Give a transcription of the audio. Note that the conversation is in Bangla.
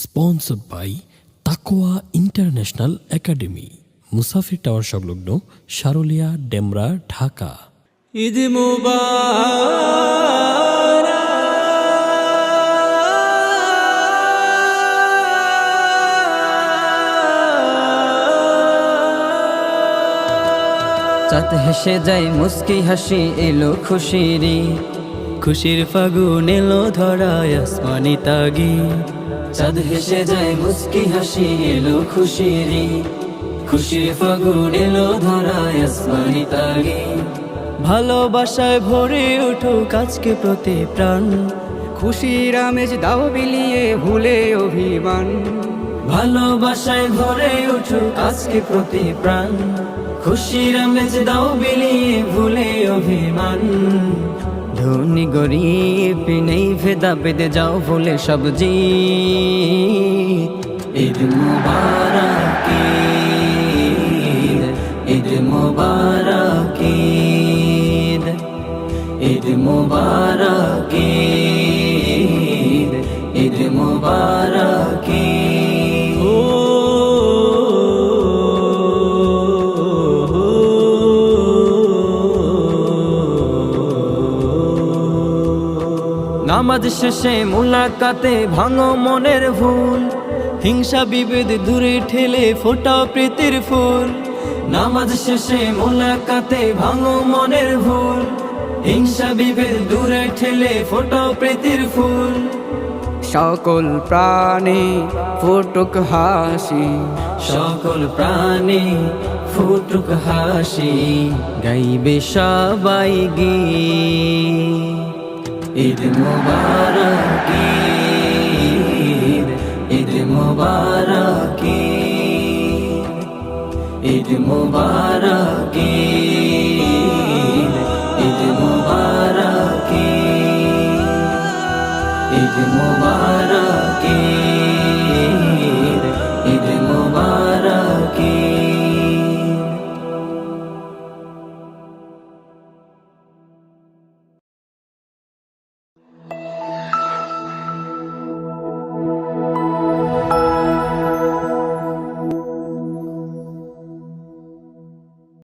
স্পন্সর্ড বাই তাকওয়া ইন্টারন্যাশনাল একাডেমি, মুসাফির টাওয়ার সংলগ্ন, সারুলিয়া, ডেমরা, ঢাকা। ঈদ মুবারক। চাঁদ হেসে যায় মুস্কি হাসি এলো খুশিরি, খুশির ফাগুন এলো ধরায় আসমানি তাগি। চাঁদ হেসে যায় মুস্কি হাসি এলো খুশিরি, খুশির ফাগুন এলো ধরায় আসমানি তাগি। ভালোবাসায় ভরে ওঠো কাজকে প্রতি প্রাণ, খুশির আমেজ দাও বিলিয়ে ভুলে অভিমান। ভালোবাসায় ভরে ওঠো কাজকে প্রতি প্রাণ, খুশির আমেজ দাও বিলিয়ে ভুলে অভিমান। ধনী গরিব নেই ভেদা বেদে যাও ভুলে সব জিত। ঈদ মুবারক ঈদ, ঈদ মুবারক ঈদ, ঈদ মুবারক ঈদ, ঈদ মুবারক ঈদ। নামাজ শেষে মুলাকাতে ভাঙো মনের ভুল, হিংসা বিভেদ দূরে ঠেলে ফোটাও প্রীতির ফুল। নামাজ শেষে মুলাকাতে ভাঙো মনের ভুল, হিংসা বিভেদ দূরে ঠেলে ফোটাও প্রীতির ফুল। সকল প্রাণে ফুটুক হাসি, সকল প্রাণে ফুটুক হাসি, গাইবে সবাই গীত। ঈদ মুবারক ঈদ, ঈদ মুবারক ঈদ, ঈদ মুবারক ঈদ।